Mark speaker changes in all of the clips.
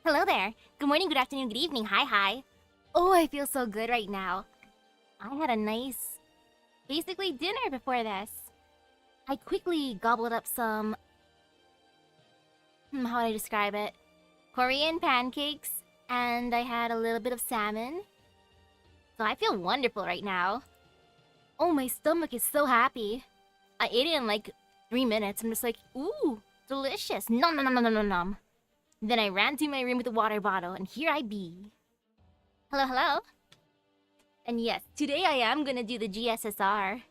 Speaker 1: Hello there. Good morning, good afternoon, good evening. Hi. Oh, I feel so good right now. I had a nice, basically dinner before this. I quickly gobbled up some, how would I describe it? Korean pancakes, and I had a little bit of salmon. So I feel wonderful right now. Oh, my stomach is so happy. I ate it in like 3 minutes. I'm just like, ooh, delicious. Nom. Then I ran to my room with a water bottle, and here I be. Hello. And yes, today I am gonna do the GSSR.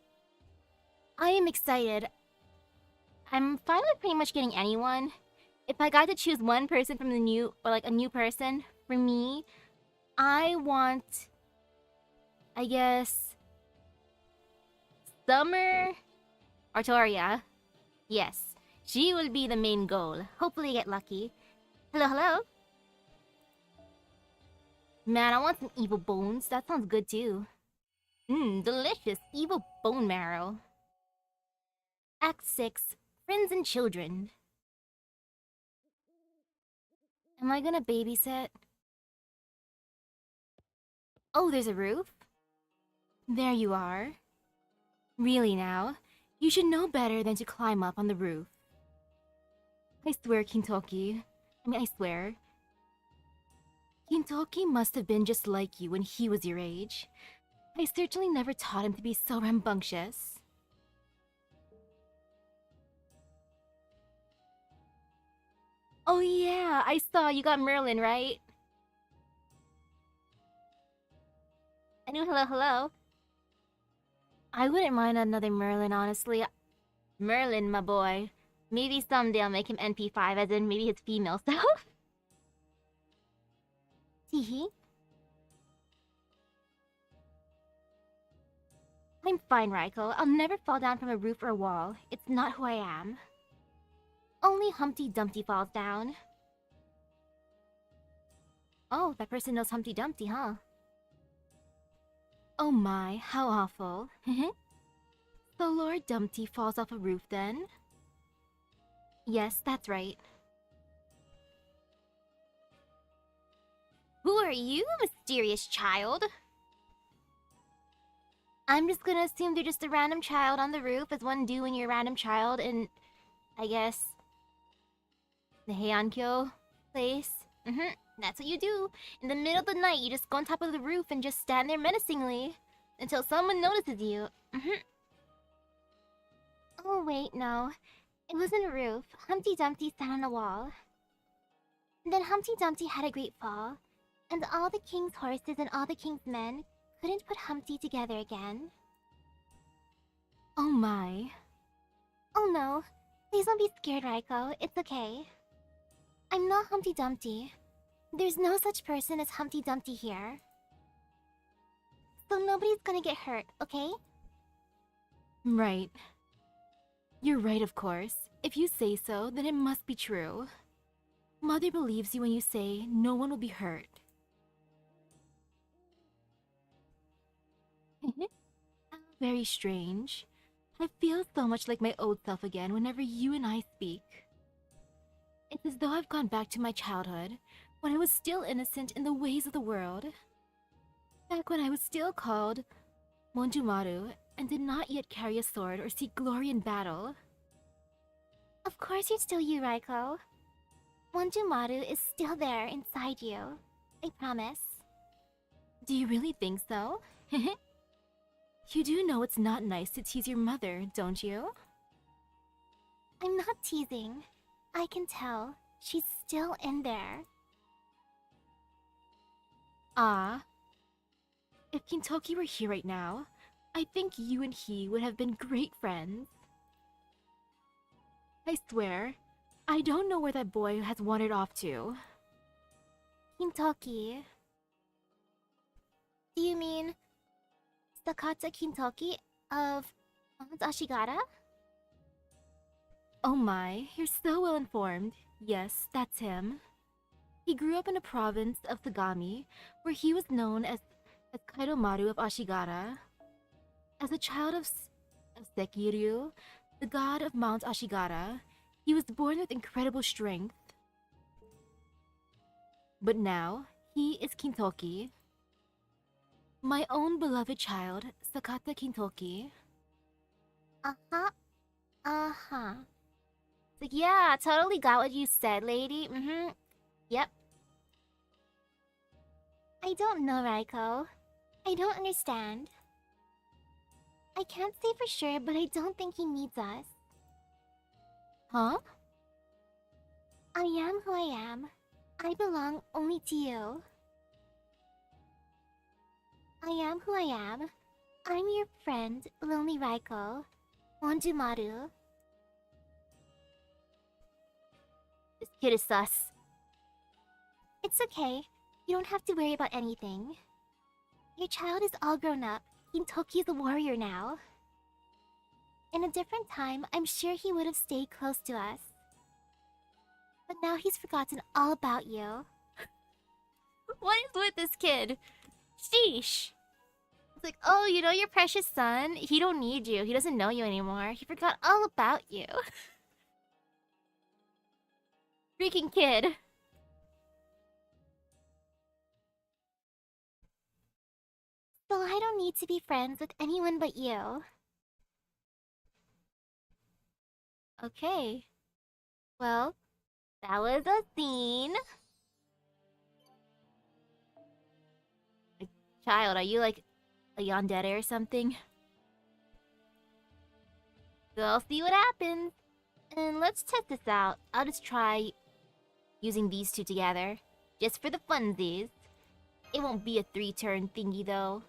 Speaker 1: I am excited. I'm fine with pretty much getting anyone. If I got to choose one person from the new, or like a new person, for me, I want, I guess, Summer Artoria. Yes, she will be the main goal. Hopefully I get lucky. Hello. Man, I want some evil bones. That sounds good too. Delicious evil bone marrow. Act 6, Friends and Children. Am I gonna babysit? Oh, there's a roof? There you are. Really now, you should know better than to climb up on the roof. I swear, I swear. Kintoki must have been just like you when he was your age. I certainly never taught him to be so rambunctious. Oh yeah, I saw you got Merlin, right? Hello. I wouldn't mind another Merlin, honestly. Merlin, my boy. Maybe someday I'll make him NP5, as in maybe his female self. Teehee. I'm fine, Raiko. I'll never fall down from a roof or a wall. It's not who I am. Only Humpty Dumpty falls down. Oh, that person knows Humpty Dumpty, huh? Oh my, how awful. So Lord Dumpty falls off a roof then? Yes, that's right. Who are you, mysterious child? I'm just gonna assume they're just a random child on the roof, as one do when you're a random child in, I guess, the Heian-Kyo place. That's what you do. In the middle of the night, you just go on top of the roof and just stand there menacingly until someone notices you. Oh wait, no. It wasn't a roof. Humpty Dumpty sat on a wall. Then Humpty Dumpty had a great fall, and all the king's horses and all the king's men couldn't put Humpty together again. Oh my. Oh no. Please don't be scared, Raiko. It's okay. I'm not Humpty Dumpty. There's no such person as Humpty Dumpty here. So nobody's gonna get hurt, okay? Right. You're right, of course. If you say so, then it must be true. Mother believes you when you say no one will be hurt. Very strange. I feel so much like my old self again whenever you and I speak. It's as though I've gone back to my childhood, when I was still innocent in the ways of the world. Back when I was still called Monjumaru and did not yet carry a sword or seek glory in battle. Of course you're still you, Raiko. Monjumaru is still there inside you. I promise. Do you really think so? You do know it's not nice to tease your mother, don't you? I'm not teasing. I can tell. She's still in there. Ah. If Kintoki were here right now, I think you and he would have been great friends. I swear, I don't know where that boy has wandered off to. Kintoki. Do you mean Sakata Kintoki of Mount Ashigara? Oh my, you're so well informed. Yes, that's him. He grew up in a province of Sagami, where he was known as Kaidomaru of Ashigara. As a child of Sekiryu, the god of Mount Ashigara, he was born with incredible strength. But now, he is Kintoki. My own beloved child, Sakata Kintoki. Uh-huh. Uh-huh. It's like, yeah, totally got what you said, lady. Mm-hmm. Yep. I don't know, Raiko. I don't understand. I can't say for sure, but I don't think he needs us. Huh? I am who I am. I belong only to you. I am who I am. I'm your friend, Lonely Raiko. Monjumaru. This kid is sus. It's okay. You don't have to worry about anything. Your child is all grown up. Kintoki is a warrior now. In a different time, I'm sure he would have stayed close to us. But now he's forgotten all about you. What is with this kid? Sheesh. It's like, oh, you know your precious son? He don't need you. He doesn't know you anymore. He forgot all about you. Freaking kid. So I don't need to be friends with anyone but you. Okay. Well, that was a scene. Like, child, are you like a yandere or something? So I'll see what happens. And let's test this out. I'll just try using these two together. Just for the funsies. It won't be a 3-turn thingy though.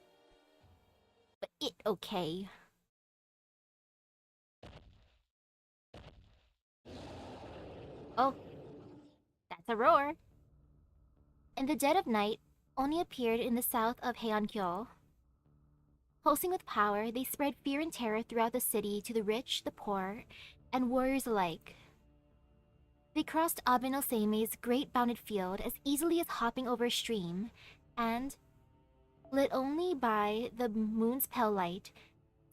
Speaker 1: But it okay. Oh. That's a roar. In the dead of night, Oni appeared in the south of Heian-Kyo. Pulsing with power, they spread fear and terror throughout the city to the rich, the poor, and warriors alike. They crossed Abe no Seime's great bounded field as easily as hopping over a stream, and, lit only by the moon's pale light,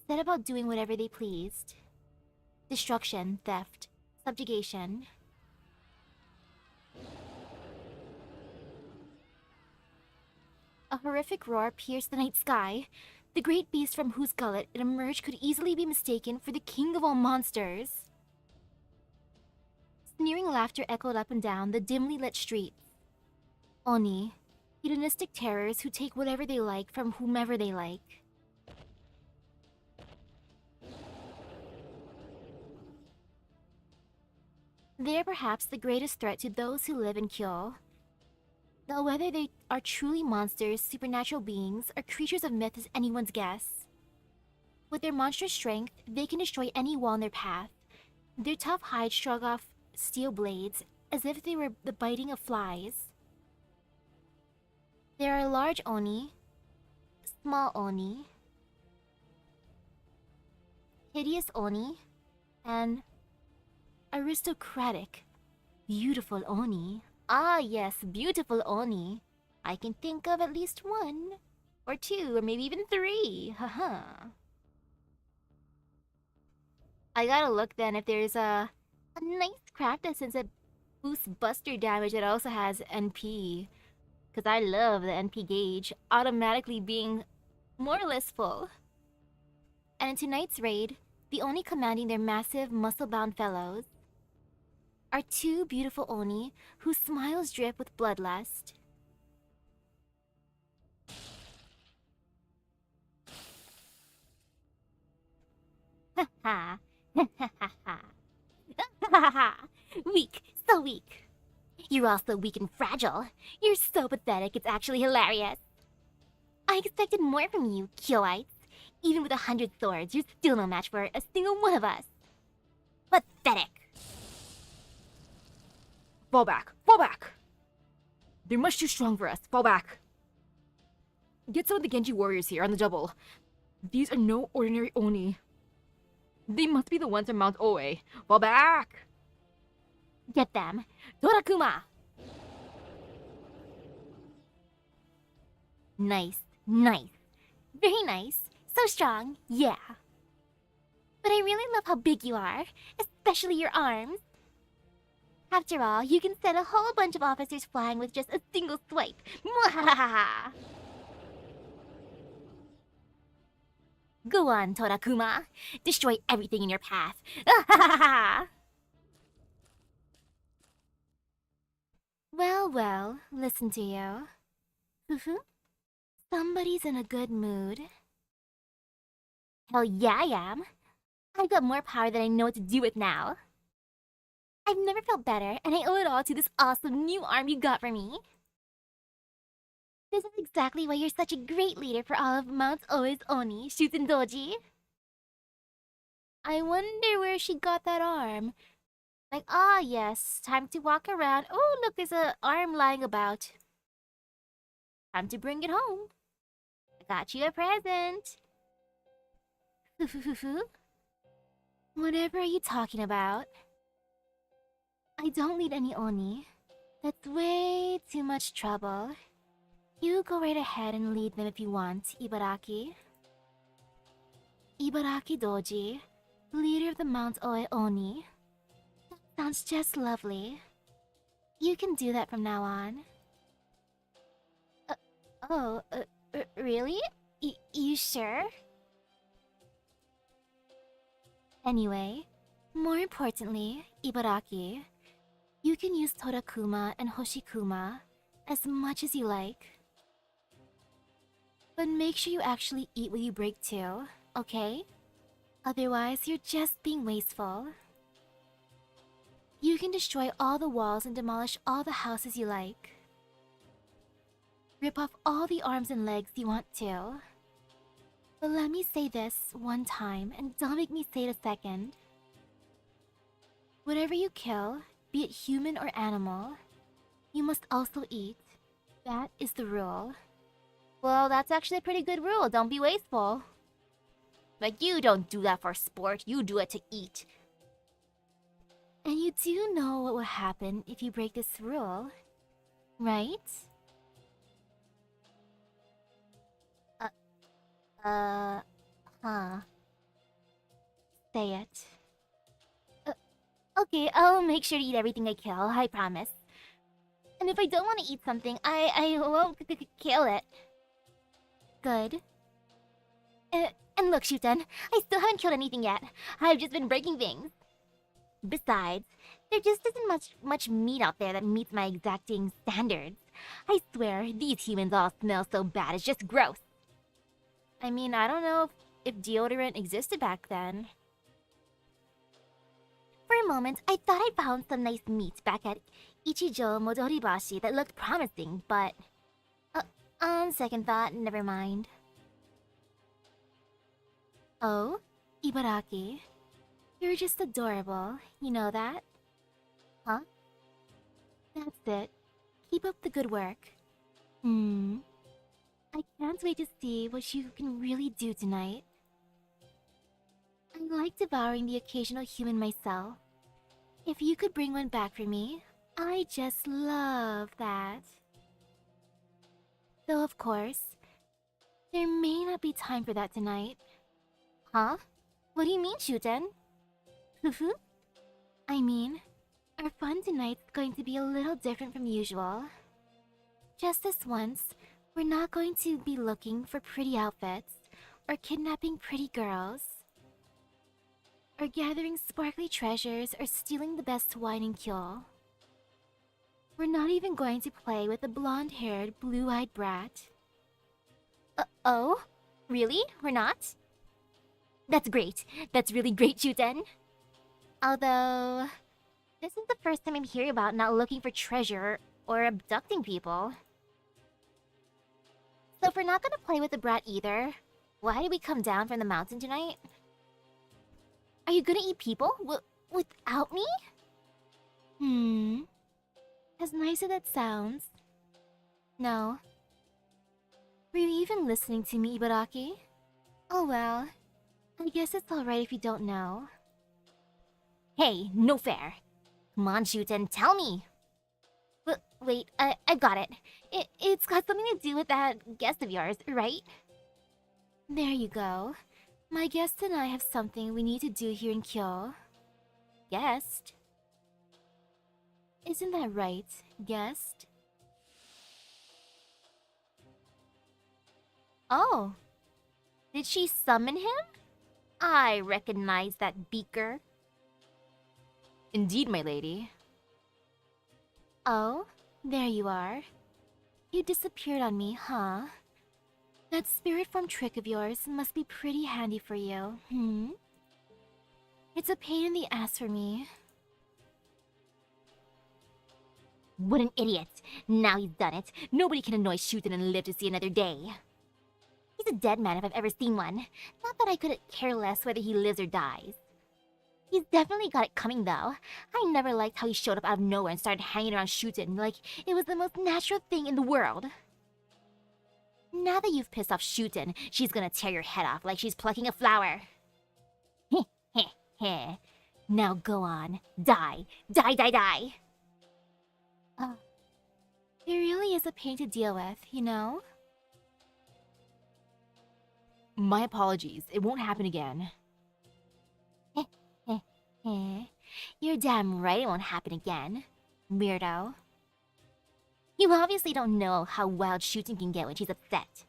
Speaker 1: set about doing whatever they pleased. Destruction, theft, subjugation. A horrific roar pierced the night sky. The great beast from whose gullet it emerged could easily be mistaken for the king of all monsters. Sneering laughter echoed up and down the dimly lit streets. Oni, hedonistic terrors who take whatever they like from whomever they like. They are perhaps the greatest threat to those who live in Kyo. Though whether they are truly monsters, supernatural beings, or creatures of myth is anyone's guess. With their monstrous strength, they can destroy any wall in their path. Their tough hides shrug off steel blades as if they were the biting of flies. There are large Oni, small Oni, hideous Oni, and aristocratic, beautiful Oni. Ah yes, beautiful Oni. I can think of at least one, or two, or maybe even three. Haha. I gotta look then if there's a nice craft essence that boosts buster damage that also has NP. Because I love the NP gauge automatically being more or less full. And in tonight's raid, the Oni commanding their massive, muscle-bound fellows are two beautiful Oni whose smiles drip with bloodlust. Ha ha! Ha ha ha ha! Ha ha! Weak! So weak! You're all so weak and fragile. You're so pathetic, it's actually hilarious. I expected more from you, Kyoites. Even with 100 swords, you're still no match for a single one of us. Pathetic!
Speaker 2: Fall back! Fall back! They're much too strong for us. Fall back! Get some of the Genji warriors here on the double. These are no ordinary Oni. They must be the ones from Mount Oe. Fall back!
Speaker 1: Get them! Dorakuma! Nice, nice. Very nice. So strong, yeah. But I really love how big you are, especially your arms. After all, you can send a whole bunch of officers flying with just a single swipe. Mwahaha! Go on, Torakuma. Destroy everything in your path. Well, well, listen to you. Somebody's in a good mood. Hell yeah, I am. I've got more power than I know what to do with now. I've never felt better, and I owe it all to this awesome new arm you got for me. This is exactly why you're such a great leader for all of Mount Oe's Oni, Shuten Doji. I wonder where she got that arm. Like, ah yes, time to walk around. Oh, look, there's an arm lying about. Time to bring it home. I got you a present. Whatever are you talking about? I don't need any Oni. That's way too much trouble. You go right ahead and lead them if you want, Ibaraki. Ibaraki Doji, leader of the Mount Oe Oni. That sounds just lovely. You can do that from now on. Really? You sure? Anyway, more importantly, Ibaraki, you can use Torakuma and Hoshikuma as much as you like. But make sure you actually eat what you break too, okay? Otherwise, you're just being wasteful. You can destroy all the walls and demolish all the houses you like. Rip off all the arms and legs you want to. But let me say this one time, and don't make me say it a second. Whatever you kill, be it human or animal, you must also eat. That is the rule. Well, that's actually a pretty good rule. Don't be wasteful. But you don't do that for sport. You do it to eat. And you do know what will happen if you break this rule, right? Huh. Say it. Okay, I'll make sure to eat everything I kill, I promise. And if I don't want to eat something, I won't kill it. Good. And look, Shuten, I still haven't killed anything yet. I've just been breaking things. Besides, there just isn't much meat out there that meets my exacting standards. I swear, these humans all smell so bad, it's just gross. I mean, I don't know if deodorant existed back then. For a moment, I thought I found some nice meat back at Ichijo Modoribashi that looked promising, but... on second thought, never mind. Oh, Ibaraki. You're just adorable, you know that? Huh? That's it. Keep up the good work. I can't wait to see what you can really do tonight. I like devouring the occasional human myself. If you could bring one back for me, I just love that. Though of course, there may not be time for that tonight. Huh? What do you mean, Shuten? I mean, our fun tonight's going to be a little different from usual. Just this once, we're not going to be looking for pretty outfits, or kidnapping pretty girls, or gathering sparkly treasures, or stealing the best wine in Kyo. We're not even going to play with a blonde-haired, blue-eyed brat. Oh? Really? We're not? That's great. That's really great, Shuten. Although, this is the first time I'm hearing about not looking for treasure or abducting people. So if we're not gonna play with the brat either, why did we come down from the mountain tonight? Are you gonna eat people without me? As nice as that sounds. No. Were you even listening to me, Ibaraki? Oh well, I guess it's alright if you don't know. Hey, no fair. Come on, Shuten, tell me. Wait, I got it. It's got something to do with that guest of yours, right? There you go. My guest and I have something we need to do here in Kyo. Guest? Isn't that right, guest? Oh, did she summon him? I recognize that beaker.
Speaker 2: Indeed, my lady.
Speaker 1: Oh, there you are. You disappeared on me, huh? That spirit form trick of yours must be pretty handy for you, hmm? It's a pain in the ass for me. What an idiot! Now he's done it. Nobody can annoy Shuten and live to see another day. He's a dead man if I've ever seen one. Not that I could care less whether he lives or dies. He's definitely got it coming, though. I never liked how he showed up out of nowhere and started hanging around Shuten like it was the most natural thing in the world. Now that you've pissed off Shuten, she's gonna tear your head off like she's plucking a flower. Heh, heh, heh. Now go on. Die. Die, die, die! It really is a pain to deal with, you know?
Speaker 2: My apologies. It won't happen again.
Speaker 1: You're damn right it won't happen again, weirdo. You obviously don't know how wild Shooting can get when she's upset.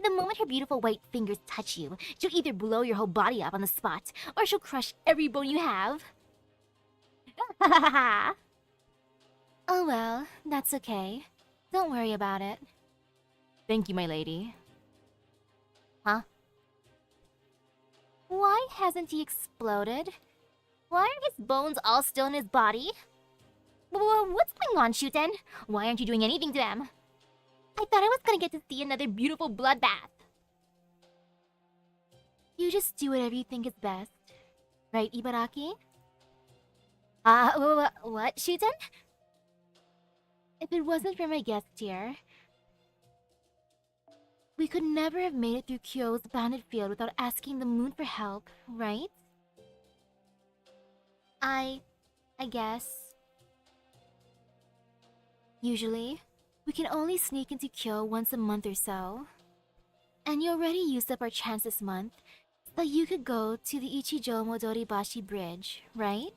Speaker 1: The moment her beautiful white fingers touch you, she'll either blow your whole body up on the spot, or she'll crush every bone you have. Oh well, that's okay. Don't worry about it.
Speaker 2: Thank you, my lady.
Speaker 1: Huh? Why hasn't he exploded? Why are his bones all still in his body? What's going on, Shuten? Why aren't you doing anything to them? I thought I was gonna get to see another beautiful bloodbath. You just do whatever you think is best. Right, Ibaraki? What, Shuten? If it wasn't for my guest here, we could never have made it through Kyo's bounded field without asking the moon for help, right? I guess. Usually, we can only sneak into Kyo once a month or so. And you already used up our chance this month, so you could go to the Ichijo Doribashi Bridge, right?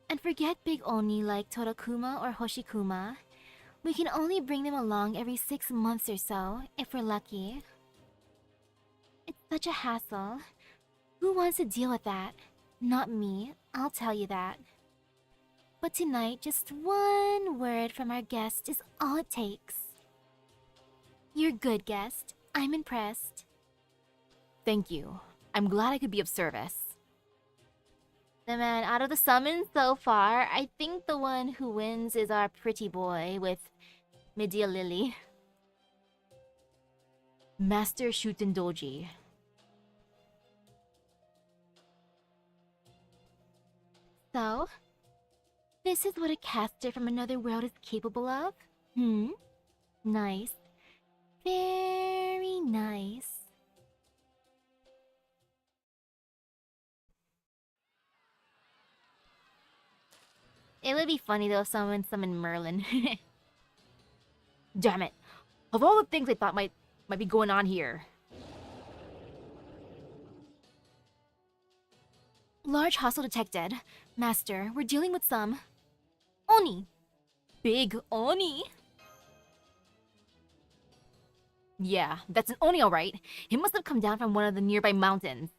Speaker 1: And forget big Oni like Torakuma or Hoshikuma. We can only bring them along every 6 months or so, if we're lucky. It's such a hassle. Who wants to deal with that? Not me, I'll tell you that. But tonight, just one word from our guest is all it takes. You're good, guest. I'm impressed.
Speaker 2: Thank you. I'm glad I could be of service.
Speaker 1: The man out of the summons so far, I think the one who wins is our pretty boy with Medea Lily.
Speaker 2: Master Shuten Doji.
Speaker 1: So, this is what a caster from another world is capable of? Hmm? Nice. Very nice. It would be funny though if someone summoned Merlin.
Speaker 2: Damn it. Of all the things I thought might be going on here.
Speaker 1: Large hostile detected. Master, we're dealing with some... Oni!
Speaker 2: Big Oni? Yeah, that's an Oni alright. He must have come down from one of the nearby mountains.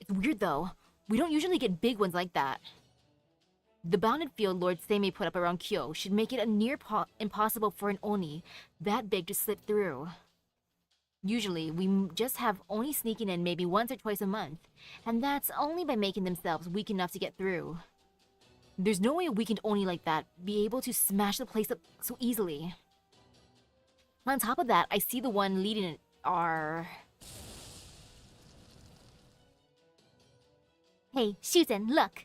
Speaker 2: It's weird though. We don't usually get big ones like that. The bounded field Lord Seimei put up around Kyo should make it a near impossible for an Oni that big to slip through. Usually, we just have Oni sneaking in maybe once or twice a month, and that's only by making themselves weak enough to get through. There's no way a weakened Oni like that be able to smash the place up so easily. On top of that, I see the one leading it are...
Speaker 1: Hey, Shuten, look!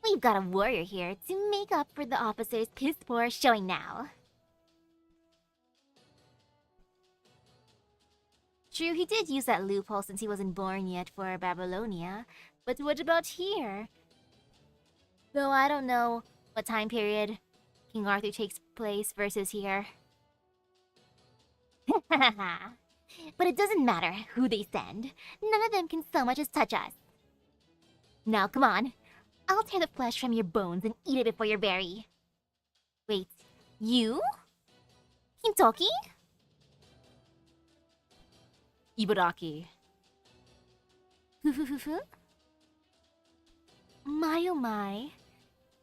Speaker 1: We've got a warrior here to make up for the officer's piss-poor showing now. True, he did use that loophole since he wasn't born yet for Babylonia, but what about here? Though I don't know what time period King Arthur takes place versus here. But it doesn't matter who they send. None of them can so much as touch us. Now, come on. I'll tear the flesh from your bones and eat it before you're very... Wait, you? Kintoki?
Speaker 2: Ibaraki.
Speaker 1: My oh my.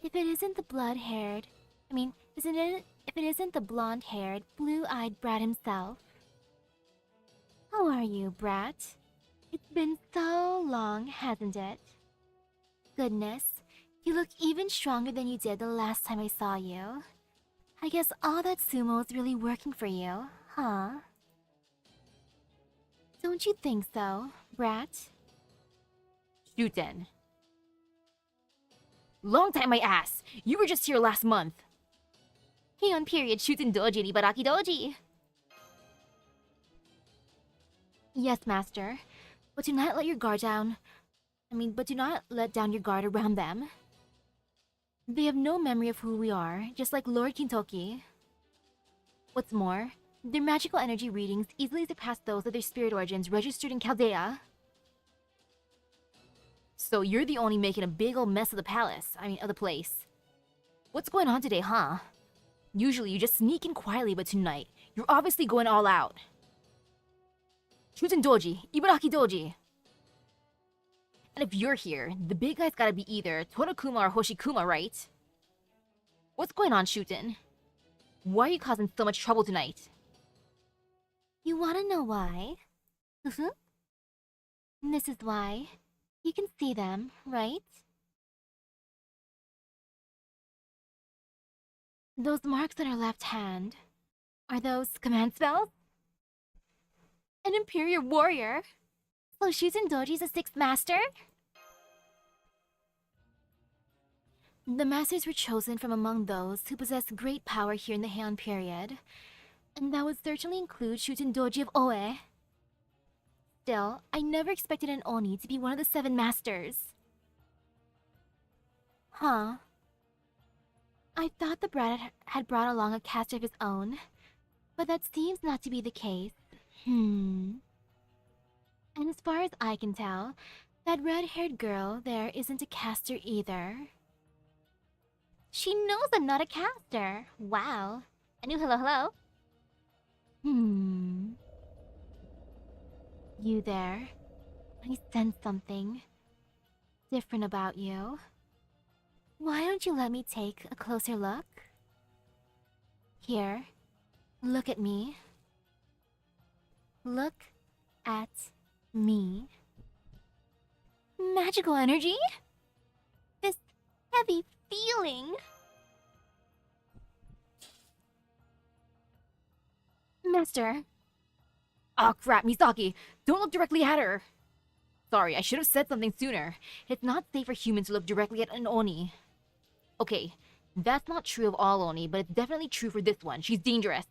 Speaker 1: If it isn't the blood-haired... if it isn't the blonde-haired, blue-eyed brat himself. How are you, brat? It's been so long, hasn't it? Goodness, you look even stronger than you did the last time I saw you. I guess all that sumo is really working for you, huh? Don't you think so, brat?
Speaker 2: Shuten. Long time, my ass! You were just here last month!
Speaker 1: Heian period Shuten doji and Ibaraki doji. Yes, master. But do not let your guard down. But do not let down your guard around them. They have no memory of who we are, just like Lord Kintoki. What's more, their magical energy readings easily surpass those of their spirit origins registered in Chaldea.
Speaker 2: So you're the only making a big old mess of the palace, of the place. What's going on today, huh? Usually you just sneak in quietly, but tonight, you're obviously going all out. Shuten doji, Ibaraki doji. And if you're here, the big guy's gotta be either Tonokuma or Hoshikuma, right? What's going on, Shuten? Why are you causing so much trouble tonight?
Speaker 1: You wanna know why? This is why. You can see them, right? Those marks on her left hand. Are those command spells? An Imperial warrior? So Shuten Doji's a sixth master? The masters were chosen from among those who possess great power here in the Heian period. And that would certainly include Shuten Doji of Oe. Still, I never expected an Oni to be one of the seven masters. Huh. I thought the brat had brought along a caster of his own, but that seems not to be the case. And as far as I can tell, that red-haired girl there isn't a caster either. She knows I'm not a caster. Wow. Anu, hello. You there. I sense something different about you. Why don't you let me take a closer look? Here. Look at me. Look at me. Magical energy? This heavy feeling. Master.
Speaker 2: Ah, crap, Misaki! Don't look directly at her! Sorry, I should have said something sooner. It's not safe for humans to look directly at an Oni. Okay, that's not true of all Oni, but it's definitely true for this one. She's dangerous.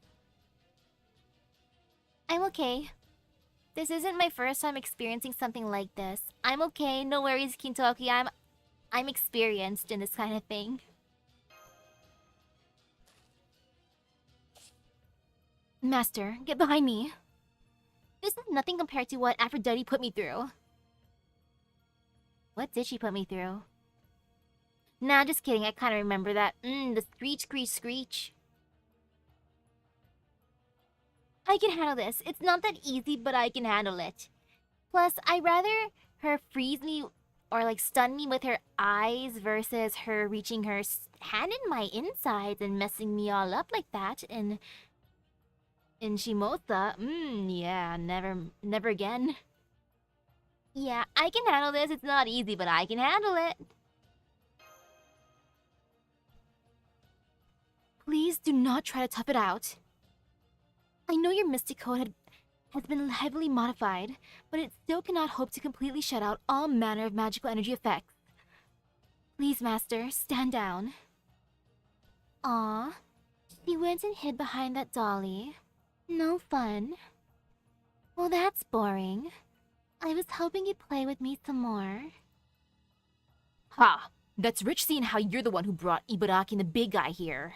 Speaker 1: I'm okay. This isn't my first time experiencing something like this. I'm okay, no worries, Kintoki. I'm experienced in this kind of thing. Master, get behind me. This is nothing compared to what Aphrodite put me through. What did she put me through? Nah, just kidding. I kind of remember that. The screech, screech, screech. I can handle this. It's not that easy, but I can handle it. Plus, I'd rather her freeze me or like stun me with her eyes versus her reaching her hand in my insides and messing me all up like that in Shimosa. Yeah, never again. Yeah, I can handle this. It's not easy, but I can handle it. Please do not try to tough it out. I know your mystic code has been heavily modified, but it still cannot hope to completely shut out all manner of magical energy effects. Please, Master, stand down. Aw, she went and hid behind that dolly. No fun. Well, that's boring. I was hoping you'd play with me some more.
Speaker 2: Ha! That's rich seeing how you're the one who brought Ibaraki and the big guy here.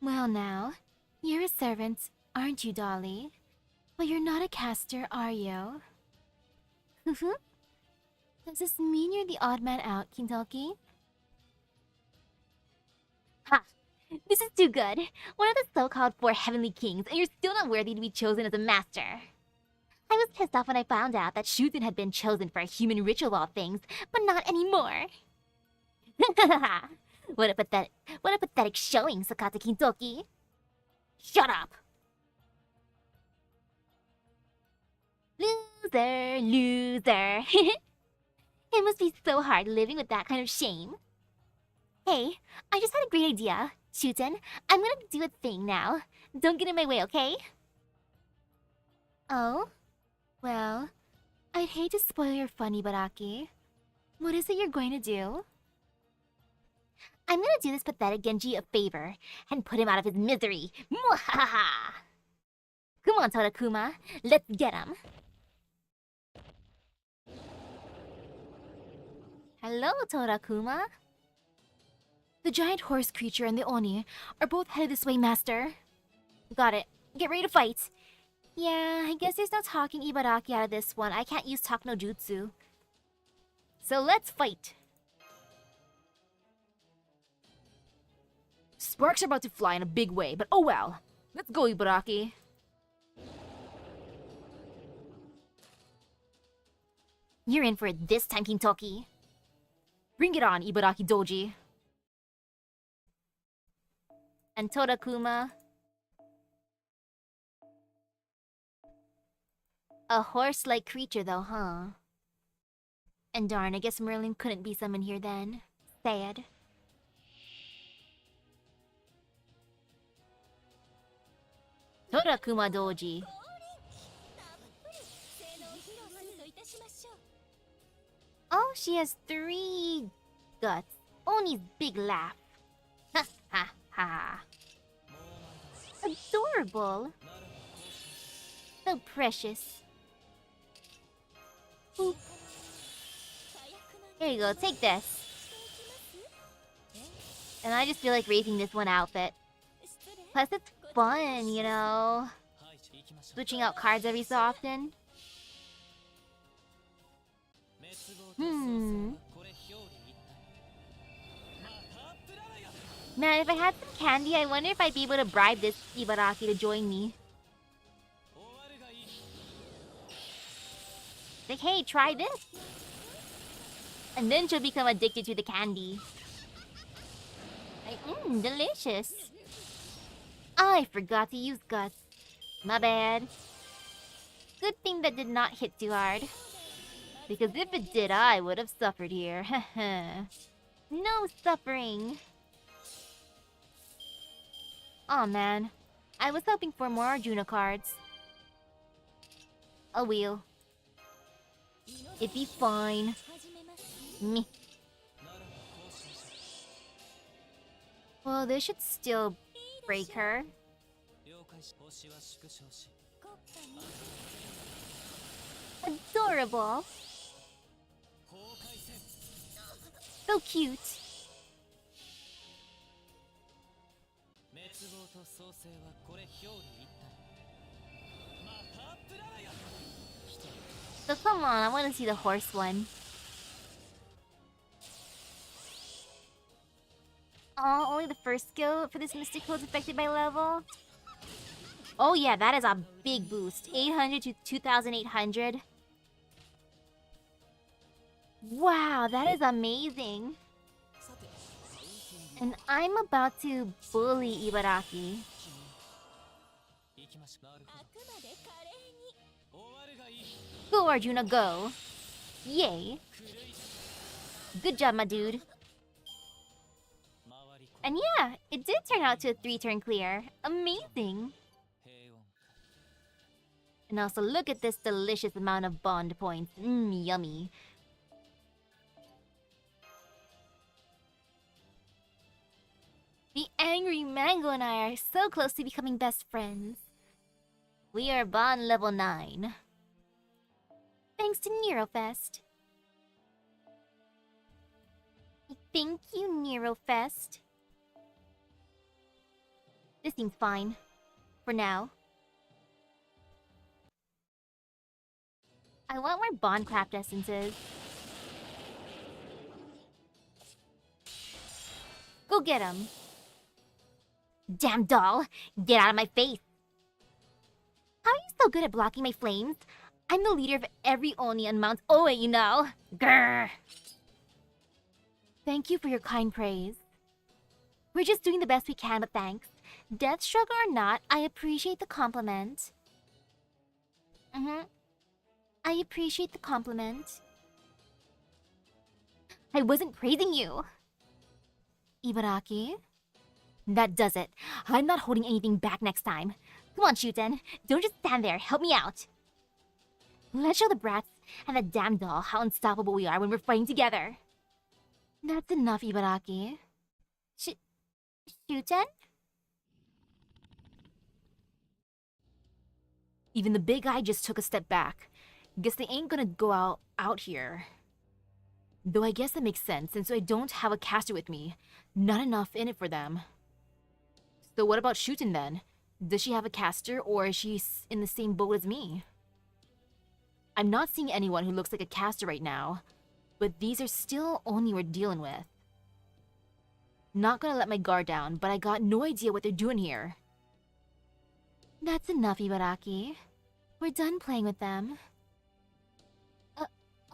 Speaker 1: Well now, you're a servant, aren't you, Dolly? But you're not a caster, are you? Does this mean you're the odd man out, Kintoki? Ha! This is too good. One of the so-called 4 heavenly kings, and you're still not worthy to be chosen as a master. I was pissed off when I found out that Shuten had been chosen for a human ritual of all things, but not anymore. What a pathetic showing, Sakata Kintoki. Shut up! Loser, loser. It must be so hard living with that kind of shame. Hey, I just had a great idea. Shuten, I'm gonna do a thing now. Don't get in my way, okay? Oh? Well, I'd hate to spoil your fun, Ibaraki. What is it you're going to do? I'm gonna do this pathetic Genji a favor and put him out of his misery. Mwahaha! Come on, Torakuma. Let's get him. Hello, Torakuma. The giant horse creature and the Oni are both headed this way, Master. Got it. Get ready to fight. Yeah, I guess there's no talking Ibaraki out of this one. I can't use Talk no Jutsu. So let's fight.
Speaker 2: Sparks are about to fly in a big way, but oh well. Let's go, Ibaraki.
Speaker 1: You're in for it this time, Kintoki.
Speaker 2: Bring it on, Ibaraki Doji.
Speaker 1: And Torakuma. A horse-like creature though, huh? And darn, I guess Merlin couldn't be summoned here then. Sad. Torakuma Doji. Oh, she has 3 guts. Oni's big laugh. Ha ha ha. Adorable. So precious. Boop. Here you go, take this. And I just feel like raising this one outfit. Plus it's fun, you know? Switching out cards every so often. Man, if I had some candy, I wonder if I'd be able to bribe this Ibaraki to join me. Like, hey, try this. And then she'll become addicted to the candy. Like, delicious. I forgot to use guts. My bad. Good thing that did not hit too hard. Because if it did, I would have suffered here. No suffering. Aw, man. I was hoping for more Arjuna cards. A wheel. It'd be fine. Meh. Well, this should still break her. Adorable. So cute. So come on, I want to see the horse one. Oh, only the first skill for this mystical is affected by level? Oh yeah, that is a big boost. 800 to 2,800. Wow, that is amazing. And I'm about to bully Ibaraki. Go, Arjuna, go. Yay. Good job, my dude. And yeah, it did turn out to a 3-turn clear. Amazing. And also look at this delicious amount of bond points. Yummy. The angry Mango and I are so close to becoming best friends. We are bond level 9. Thanks to Nerofest. Thank you, Nerofest. This seems fine. For now. I want more bond craft essences. Go get him. Damn doll, get out of my face. How are you so good at blocking my flames? I'm the leader of every Oni on Mount Oe, you know. Grr. Thank you for your kind praise. We're just doing the best we can, but thanks. Deathstroke or not, I appreciate the compliment. I appreciate the compliment. I wasn't praising you. Ibaraki? That does it. I'm not holding anything back next time. Come on, Shuten. Don't just stand there. Help me out. Let's show the brats and the damn doll how unstoppable we are when we're fighting together. That's enough, Ibaraki. Shuten? Even the big guy just took a step back. Guess they ain't gonna go out here. Though I guess that makes sense, since I don't have a caster with me. Not enough in it for them. So what about Shuten then? Does she have a caster, or is she in the same boat as me? I'm not seeing anyone who looks like a caster right now, but these are still Oni we're dealing with. Not gonna let my guard down, but I got no idea what they're doing here. That's enough, Ibaraki. We're done playing with them.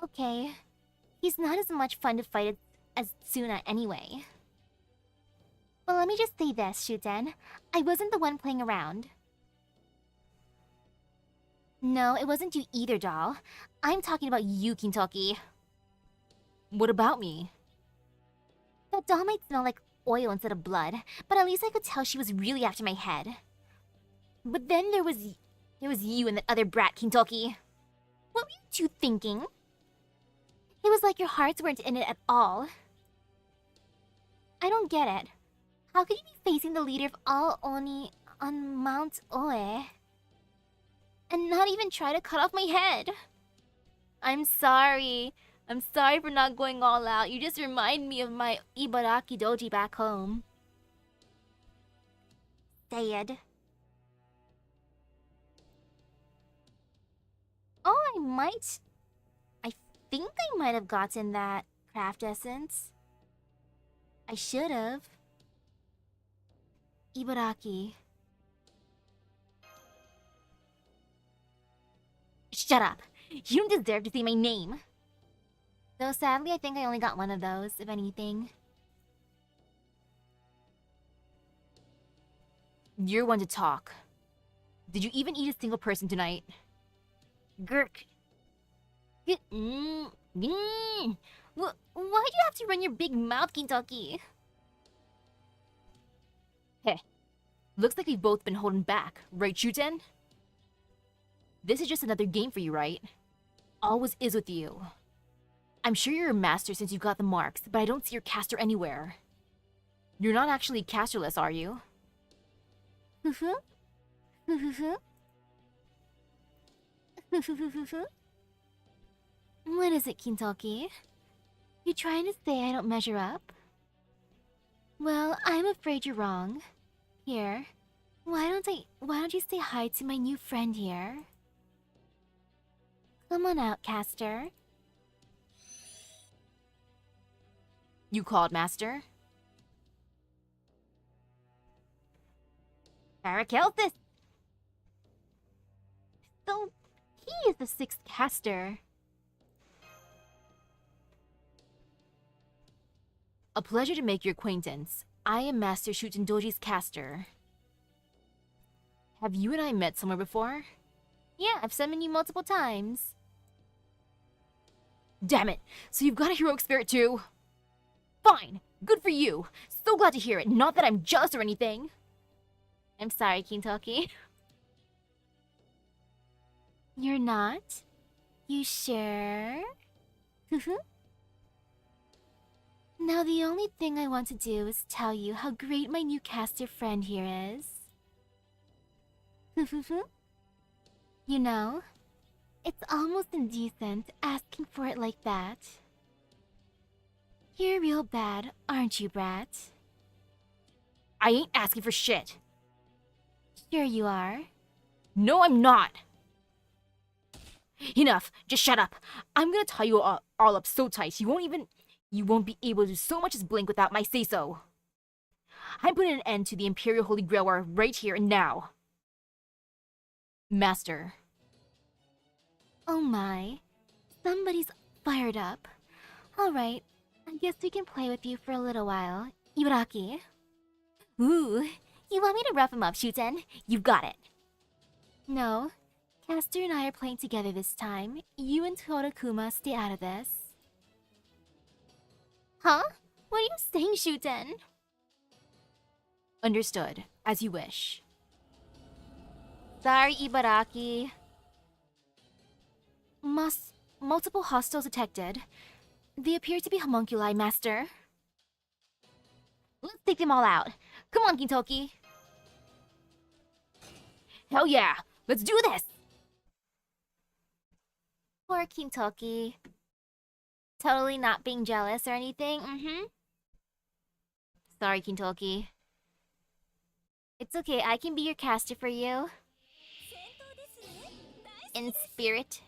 Speaker 1: Okay. He's not as much fun to fight as Tsuna anyway. Well, let me just say this, Shuten. I wasn't the one playing around. No, it wasn't you either, doll. I'm talking about you, Kintoki. What about me? That doll might smell like oil instead of blood, but at least I could tell she was really after my head. But then there was you and that other brat, Kintoki. What were you two thinking? It was like your hearts weren't in it at all. I don't get it. How could you be facing the leader of all Oni on Mount Oe and not even try to cut off my head? I'm sorry. I'm sorry for not going all out. You just remind me of my Ibaraki doji back home. Sad. Oh, I think I might have gotten that craft essence. I should have. Ibaraki. Shut up! You don't deserve to say my name! Though sadly, I think I only got one of those, if anything. You're one to talk. Did you even eat a single person tonight? Gurk. Why'd you have to run your big mouth, Kintoki? Heh. Looks like we've both been holding back, right, Shuten? This is just another game for you, right? Always is with you. I'm sure you're a master since you got the marks, but I don't see your caster anywhere. You're not actually casterless, are you? What is it, Kintoki? You trying to say I don't measure up? Well, I'm afraid you're wrong. Here, why don't you say hi to my new friend here? Come on out, caster. You called, master? Paracelsus! So, he is the sixth caster. A pleasure to make your acquaintance. I am Master Shuten Doji's caster. Have you and I met somewhere before? Yeah, I've summoned you multiple times. Damn it! So you've got a heroic spirit too? Fine! Good for you! So glad to hear it, not that I'm jealous or anything! I'm sorry, Kintoki. You're not? You sure? Now the only thing I want to do is tell you how great my new caster friend here is. You know, it's almost indecent asking for it like that. You're real bad, aren't you, brat? I ain't asking for shit. Sure you are. No, I'm not.
Speaker 2: Enough! Just shut up! I'm gonna tie you all up so tight you won't be able to do so much as blink without my say-so. I'm putting an end to the Imperial Holy Grail War right here and now. Master.
Speaker 1: Oh my. Somebody's fired up. Alright, I guess we can play with you for a little while. Ibaraki. Ooh, you want me to rough him up, Shuten? You've got it. No, Caster and I are playing together this time. You and Todokuma stay out of this. Huh? What are you saying, Shuten?
Speaker 2: Understood. As you wish.
Speaker 1: Sorry, Ibaraki. Multiple hostiles detected. They appear to be homunculi, Master. Let's take them all out. Come on, Gintoki.
Speaker 2: Hell yeah! Let's do this!
Speaker 1: Poor Gintoki. Totally not being jealous or anything, Sorry, Gintoki. It's okay, I can be your caster for you. In spirit.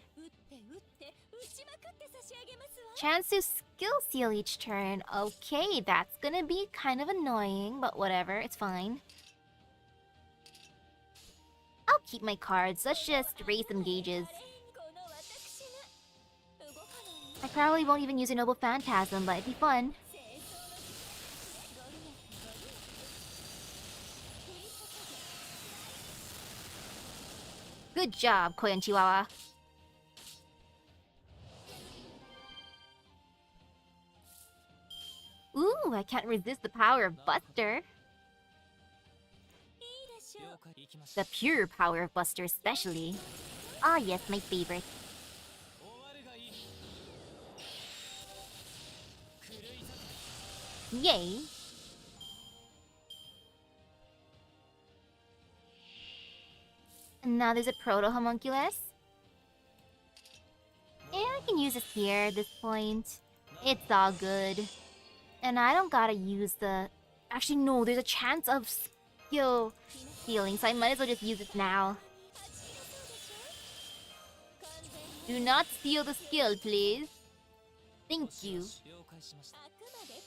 Speaker 1: Chance to skill seal each turn. Okay, that's gonna be kind of annoying, but whatever, it's fine. I'll keep my cards, let's just raise some gauges. I probably won't even use a Noble Phantasm, but it'd be fun. Good job, Koyan Chihuahua. Ooh, I can't resist the power of Buster. The pure power of Buster especially. Ah yes, my favorite. Yay! And now there's a proto-homunculus. Yeah, I can use this here at this point. It's all good. And I don't gotta use the... Actually, no, there's a chance of skill stealing, so I might as well just use it now. Do not steal the skill, please. Thank you.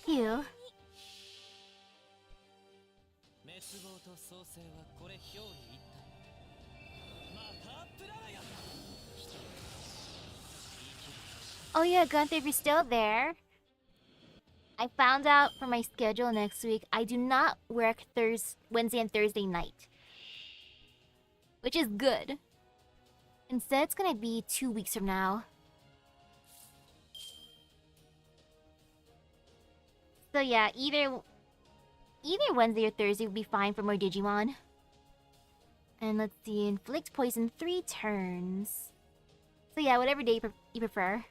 Speaker 1: Ew. Oh yeah, Gunther, if you're still there. I found out from my schedule next week, I do not work Wednesday and Thursday night. Which is good. Instead, it's gonna be 2 weeks from now. So yeah, either Wednesday or Thursday would be fine for more Digimon. And let's see, inflict poison 3 turns. So yeah, whatever day you prefer.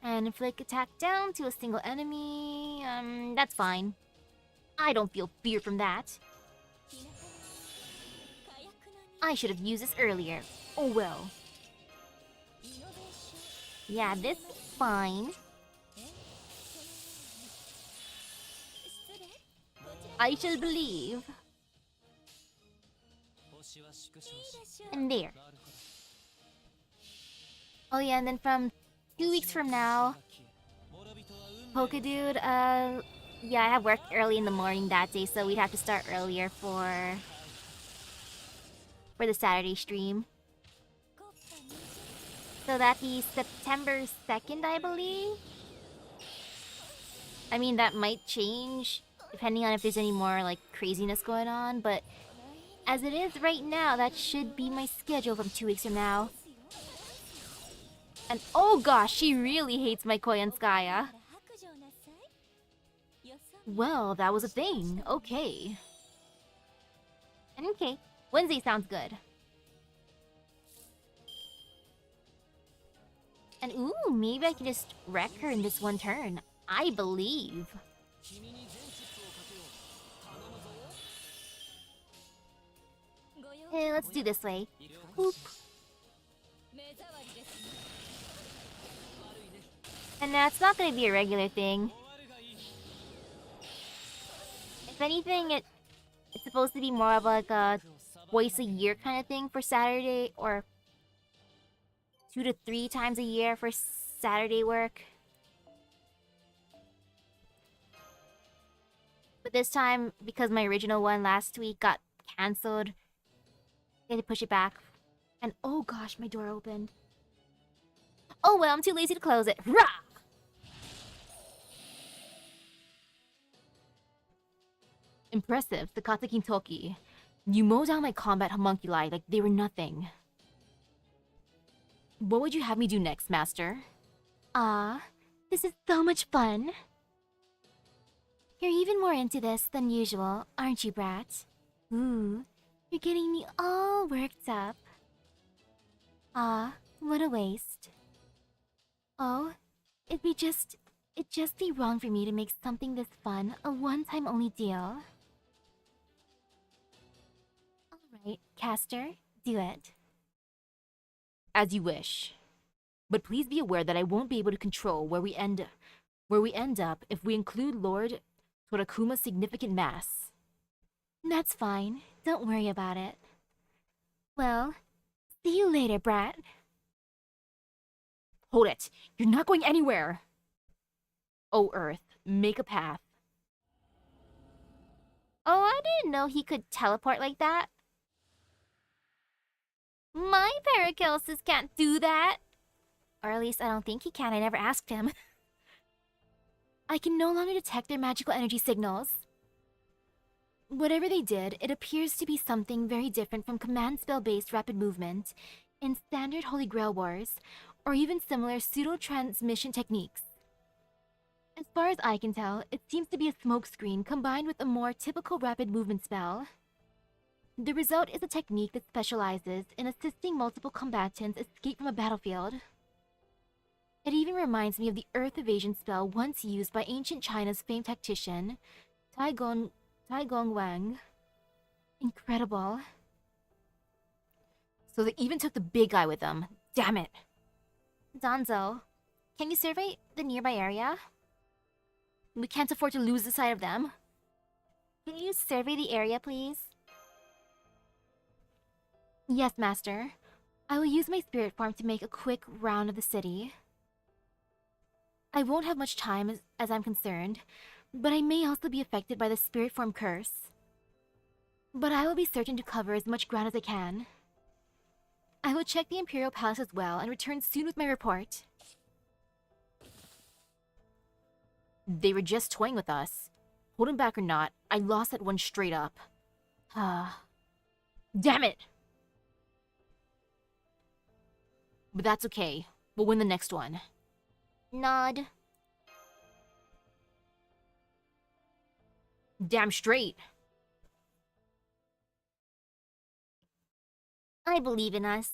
Speaker 1: And inflict attack down to a single enemy. That's fine. I don't feel fear from that. I should have used this earlier. Oh well. Yeah, this is fine. I shall believe. And there. Oh yeah, and then from 2 weeks from now, Polka Dude, yeah, I have work early in the morning that day, so we'd have to start earlier for the Saturday stream. So that'd be September 2nd, I believe? I mean, that might change, depending on if there's any more, like, craziness going on, but as it is right now, that should be my schedule from 2 weeks from now. And oh gosh, she really hates my Koyanskaya. Well, that was a thing. Okay. Okay, Wednesday sounds good. And ooh, maybe I can just wreck her in this one turn. I believe. Hey, let's do this way. Oop. And that's not gonna be a regular thing. If anything, it's supposed to be more of like a twice a year kind of thing for Saturday, or 2 to 3 times a year for Saturday work. But this time, because my original one last week got cancelled, I had to push it back. And oh gosh, my door opened. Oh well, I'm too lazy to close it. Rah!
Speaker 2: Impressive, Sakata Kintoki. You mow down my combat homunculi like they were nothing. What would you have me do next, Master?
Speaker 1: Ah, this is so much fun. You're even more into this than usual, aren't you, Brat? Ooh, you're getting me all worked up. Ah, what a waste. Oh, it'd just be wrong for me to make something this fun a one-time only deal. Alright, Caster, do it.
Speaker 2: As you wish. But please be aware that I won't be able to control where we end up if we include Lord Torakuma's significant mass.
Speaker 1: That's fine. Don't worry about it. Well, see you later, Brat.
Speaker 2: Hold it! You're not going anywhere! Oh, Earth, make a path.
Speaker 1: Oh, I didn't know he could teleport like that. My Paracelsus can't do that. Or at least I don't think he can. I never asked him. I can no longer detect their magical energy signals. Whatever they did, it appears to be something very different from command spell-based rapid movement in standard Holy Grail Wars, or even similar pseudo-transmission techniques. As far as I can tell, it seems to be a smokescreen combined with a more typical rapid movement spell. The result is a technique that specializes in assisting multiple combatants escape from a battlefield. It even reminds me of the Earth Evasion spell once used by ancient China's famed tactician, Taigong Wang. Incredible.
Speaker 2: So they even took the big guy with them. Damn it!
Speaker 1: Danzo, can you survey the nearby area? We can't afford to lose the sight of them. Can you survey the area, please? Yes, Master. I will use my spirit form to make a quick round of the city. I won't have much time as I'm concerned, but I may also be affected by the spirit form curse. But I will be certain to cover as much ground as I can. I will check the Imperial Palace as well and return soon with my report.
Speaker 2: They were just toying with us. Holding back or not, I lost that one straight up. Damn it! But that's okay. We'll win the next one.
Speaker 1: Nod.
Speaker 2: Damn straight.
Speaker 1: I believe in us.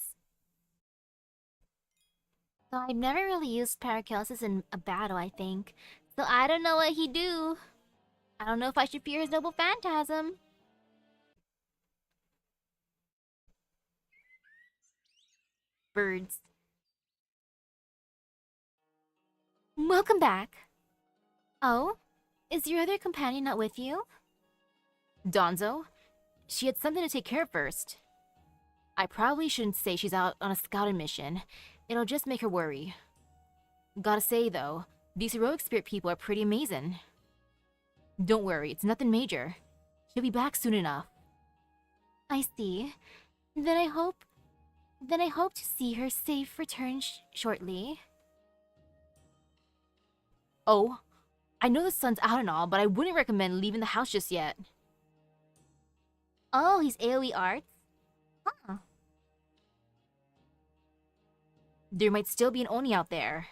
Speaker 1: Though I've never really used Paracelsus in a battle, I think. So I don't know what he'd do. I don't know if I should fear his noble phantasm.
Speaker 2: Birds.
Speaker 1: Welcome back. Oh? Is your other companion not with you?
Speaker 2: Donzo? She had something to take care of first. I probably shouldn't say she's out on a scouting mission. It'll just make her worry. Gotta say, though, these heroic spirit people are pretty amazing. Don't worry, it's nothing major. She'll be back soon enough.
Speaker 1: I see. Then I hope to see her safe return shortly.
Speaker 2: Oh, I know the sun's out and all, but I wouldn't recommend leaving the house just yet.
Speaker 1: Oh, he's AoE arts? Huh.
Speaker 2: There might still be an Oni out there.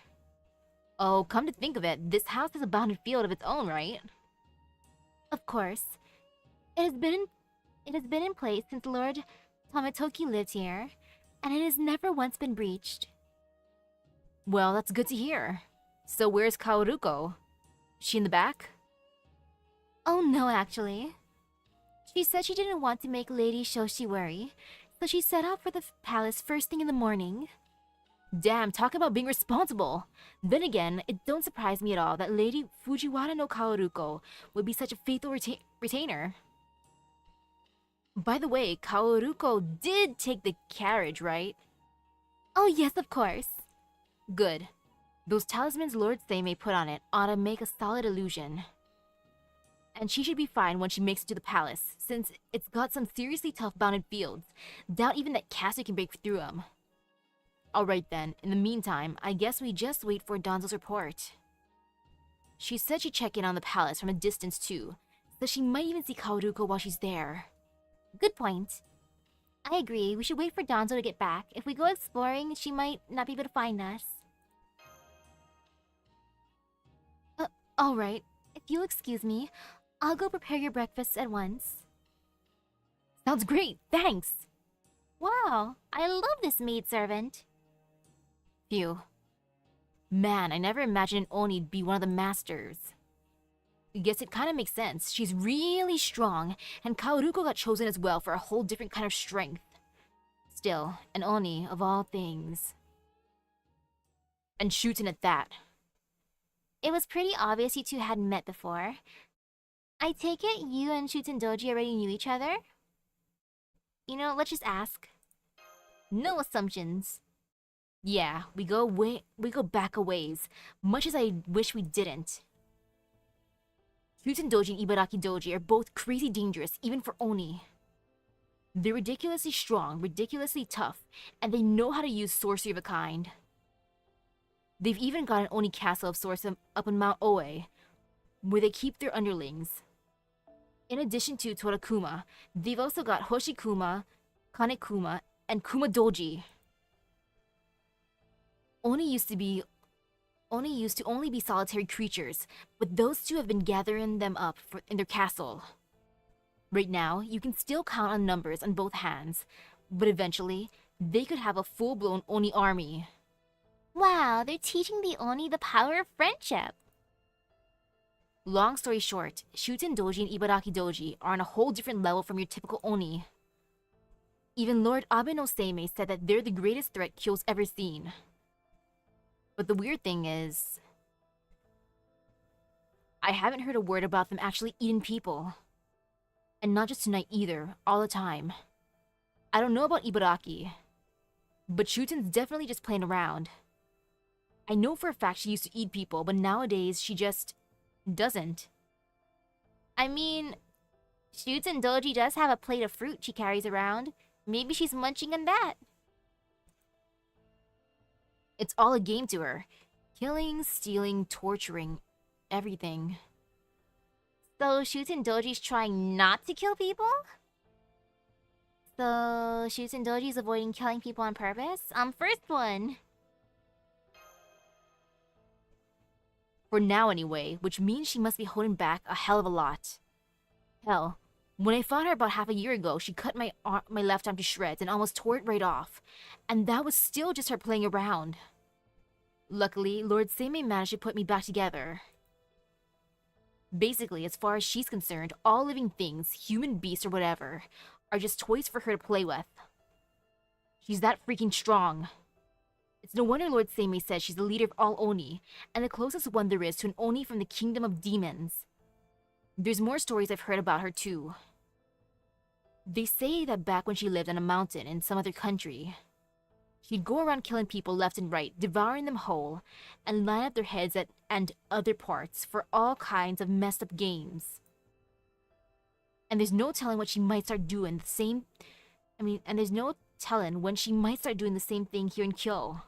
Speaker 2: Oh, come to think of it, this house has a bounded field of its own, right?
Speaker 1: Of course. It has been in place since Lord Tomatoki lived here, and it has never once been breached.
Speaker 2: Well, that's good to hear. So where's Kaoruko? She in the back?
Speaker 1: Oh no, actually. She said she didn't want to make Lady Shoshi worry, so she set out for the palace first thing in the morning.
Speaker 2: Damn, talk about being responsible! Then again, it don't surprise me at all that Lady Fujiwara no Kaoruko would be such a faithful retainer. By the way, Kaoruko did take the carriage, right?
Speaker 1: Oh yes, of course.
Speaker 2: Good. Those talismans Lord Seimei put on it ought to make a solid illusion. And she should be fine when she makes it to the palace, since it's got some seriously tough bounded fields. Doubt even that Cassie can break through them. Alright then, in the meantime, I guess we just wait for Donzo's report. She said she'd check in on the palace from a distance too, so she might even see Kaoruko while she's there.
Speaker 1: Good point. I agree, we should wait for Donzo to get back. If we go exploring, she might not be able to find us. Alright. If you'll excuse me, I'll go prepare your breakfast at once.
Speaker 2: Sounds great, thanks!
Speaker 1: Wow, I love this maidservant.
Speaker 2: Phew. Man, I never imagined an Oni'd be one of the masters. I guess it kinda makes sense. She's really strong, and Kaoruko got chosen as well for a whole different kind of strength. Still, an Oni of all things. And Shuten at that.
Speaker 1: It was pretty obvious you two hadn't met before. I take it you and Shuten Doji already knew each other? You know, let's just ask. No assumptions.
Speaker 2: Yeah, we go back a ways, much as I wish we didn't. Shuten Doji and Ibaraki Doji are both crazy dangerous, even for Oni. They're ridiculously strong, ridiculously tough, and they know how to use sorcery of a kind. They've even got an Oni castle of sorts up in Mount Oe, where they keep their underlings. In addition to Torakuma, they've also got Hoshikuma, Kanekuma, and Kumadoji. Oni used to only be solitary creatures, but those two have been gathering them up in their castle. Right now, you can still count on numbers on both hands, but eventually, they could have a full-blown Oni army.
Speaker 1: Wow, they're teaching the Oni the power of friendship.
Speaker 2: Long story short, Shuten Doji and Ibaraki Doji are on a whole different level from your typical Oni. Even Lord Abe no Seimei said that they're the greatest threat Kyo's ever seen. But the weird thing is, I haven't heard a word about them actually eating people. And not just tonight either, all the time. I don't know about Ibaraki, but Shuten's definitely just playing around. I know for a fact she used to eat people, but nowadays she just doesn't.
Speaker 1: I mean, Shuten Doji does have a plate of fruit she carries around. Maybe she's munching on that.
Speaker 2: It's all a game to her. Killing, stealing, torturing, everything.
Speaker 1: So Shuten Doji's trying not to kill people? So Shuten Doji's avoiding killing people on purpose? First one.
Speaker 2: For now anyway, which means she must be holding back a hell of a lot. Hell, when I fought her about half a year ago, she cut my left arm to shreds and almost tore it right off. And that was still just her playing around. Luckily, Lord Seimei managed to put me back together. Basically, as far as she's concerned, all living things, human beasts or whatever, are just toys for her to play with. She's that freaking strong. It's no wonder Lord Seimei says she's the leader of all Oni, and the closest one there is to an Oni from the kingdom of demons. There's more stories I've heard about her too. They say that back when she lived on a mountain in some other country, she'd go around killing people left and right, devouring them whole, and line up their heads and other parts for all kinds of messed up games. And there's no telling what she might start doing there's no telling when she might start doing the same thing here in Kyo.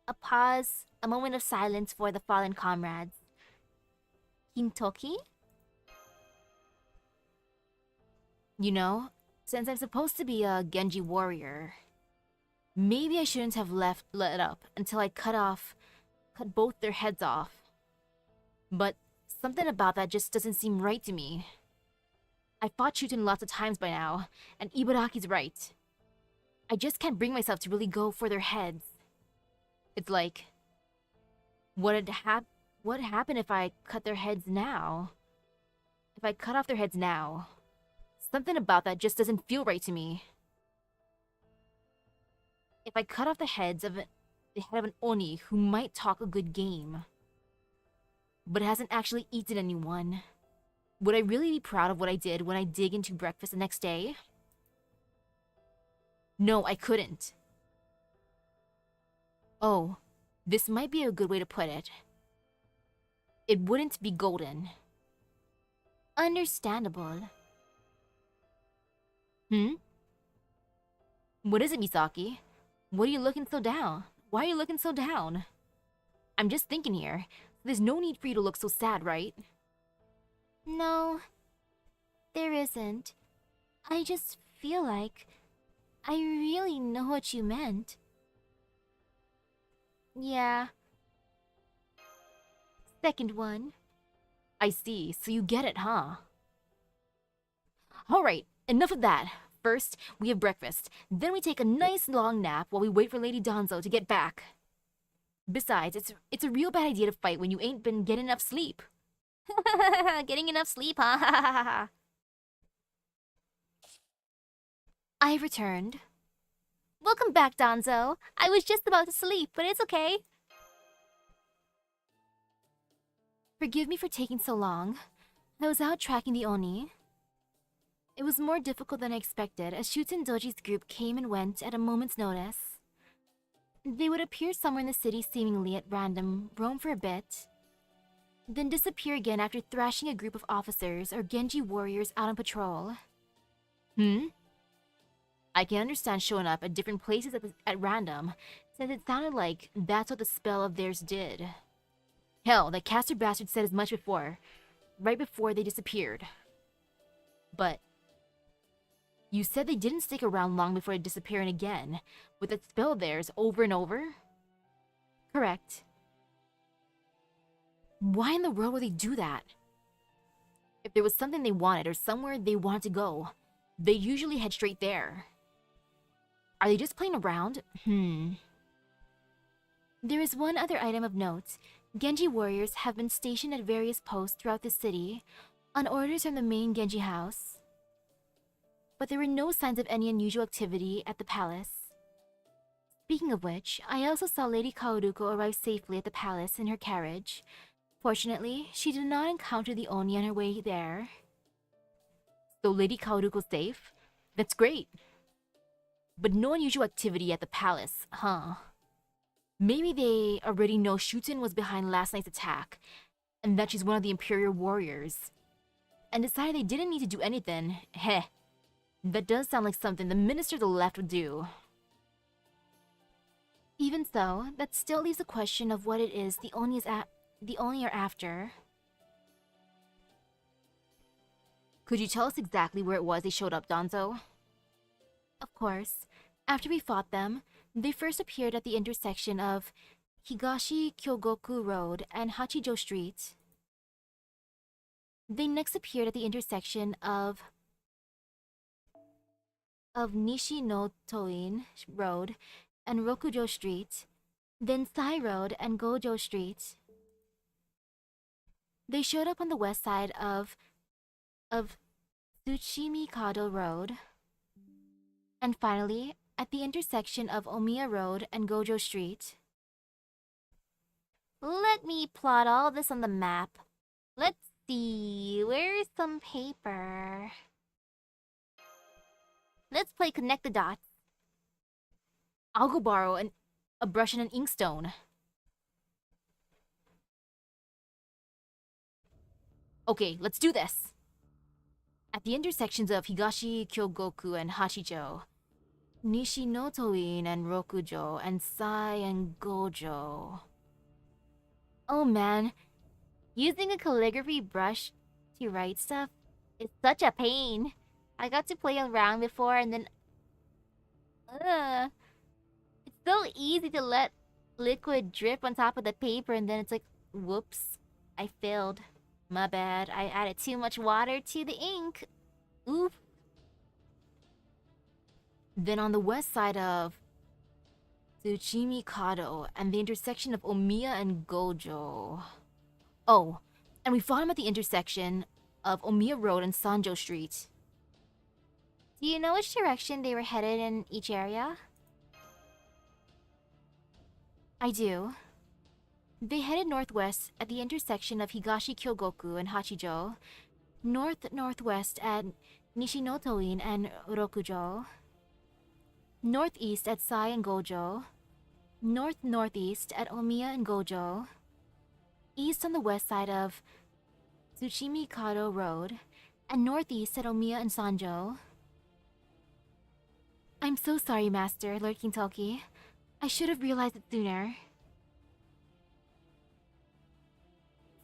Speaker 1: A pause, a moment of silence for the fallen comrades. Hintoki?
Speaker 2: You know, since I'm supposed to be a Genji warrior, maybe I shouldn't have let up until I cut both their heads off. But something about that just doesn't seem right to me. I fought Shuten lots of times by now, and Ibaraki's right. I just can't bring myself to really go for their heads. It's like, what happen if I cut their heads now? If I cut off their heads now, something about that just doesn't feel right to me. If I cut off the head of an Oni who might talk a good game, but hasn't actually eaten anyone, Would I really be proud of what I did when I dig into breakfast the next day? No, I couldn't. Oh, this might be a good way to put it. It wouldn't be golden.
Speaker 1: Understandable.
Speaker 2: What is it, Misaki? What are you looking so down? Why are you looking so down? I'm just thinking here. There's no need for you to look so sad, right?
Speaker 1: No, there isn't. I just feel like I really know what you meant. Yeah. Second one.
Speaker 2: I see, so you get it, huh? Alright, enough of that. First, we have breakfast. Then we take a nice long nap while we wait for Lady Donzo to get back. Besides, it's a real bad idea to fight when you ain't been getting enough sleep.
Speaker 1: Getting enough sleep, huh? I returned. Welcome back, Donzo. I was just about to sleep, but it's okay. Forgive me for taking so long. I was out tracking the Oni. It was more difficult than I expected, as Shuten Doji's group came and went at a moment's notice. They would appear somewhere in the city seemingly at random, roam for a bit, then disappear again after thrashing a group of officers or Genji warriors out on patrol.
Speaker 2: I can understand showing up at different places at random, since it sounded like that's what the spell of theirs did. Hell, that caster bastard said as much before, right before they disappeared. But you said they didn't stick around long before disappearing again, with that spell of theirs over and over?
Speaker 1: Correct.
Speaker 2: Why in the world would they do that? If there was something they wanted or somewhere they wanted to go, they usually head straight there. Are they just playing around?
Speaker 1: There is one other item of note. Genji warriors have been stationed at various posts throughout the city, on orders from the main Genji house. But there were no signs of any unusual activity at the palace. Speaking of which, I also saw Lady Kaoruko arrive safely at the palace in her carriage. Fortunately, she did not encounter the Oni on her way there.
Speaker 2: So Lady Kaoruko's safe? That's great. But no unusual activity at the palace, huh? Maybe they already know Shuten was behind last night's attack, and that she's one of the Imperial warriors, and decided they didn't need to do anything. Heh. That does sound like something the Minister of the Left would do.
Speaker 1: Even so, that still leaves the question of what it is the Oni are after.
Speaker 2: Could you tell us exactly where it was they showed up, Donzo?
Speaker 1: Of course. After we fought them, they first appeared at the intersection of Higashi Kyogoku Road and Hachijo Street. They next appeared at the intersection of Nishi no Toin Road and Rokujo Street, then Sai Road and Gojo Street. They showed up on the west side of Tsuchimikado Road, and finally at the intersection of Omiya Road and Gojo Street. Let me plot all this on the map. Let's see, where's some paper? Let's play connect the dots.
Speaker 2: I'll go borrow a brush and an inkstone. Okay, let's do this. At the intersections of Higashi Kyogoku and Hachijo, Nishi no Toin and Rokujo, and Sai and Gojo. Oh man, using a calligraphy brush to write stuff is such a pain. I got to play around before and then... It's so easy to let liquid drip on top of the paper and then it's like, whoops, I failed. My bad, I added too much water to the ink. Oof. Then on the west side of Tsuchimikado and the intersection of Omiya and Gojo. Oh, and we fought him at the intersection of Omiya Road and Sanjo Street.
Speaker 1: Do you know which direction they were headed in each area? I do. They headed northwest at the intersection of Higashi Kyogoku and Hachijo, North-northwest at Nishinotoin and Rokujo, northeast at Sai and Gojo, north-northeast at Omiya and Gojo, east on the west side of Tsuchimikado Road, and northeast at Omiya and Sanjo. I'm so sorry, Master, Lord Kintoki. I should have realized it sooner.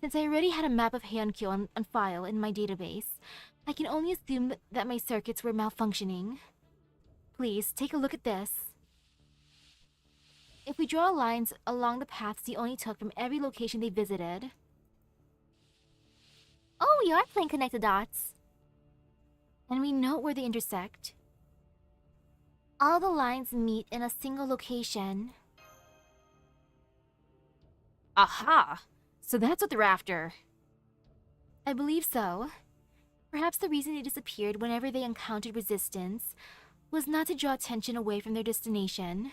Speaker 1: Since I already had a map of Heian-Kyo on file in my database, I can only assume that my circuits were malfunctioning. Please, take a look at this. If we draw lines along the paths the Oni took from every location they visited... Oh, we are playing connect the dots. And we note where they intersect. All the lines meet in a single location.
Speaker 2: Aha! So that's what they're after.
Speaker 1: I believe so. Perhaps the reason they disappeared whenever they encountered resistance was not to draw attention away from their destination,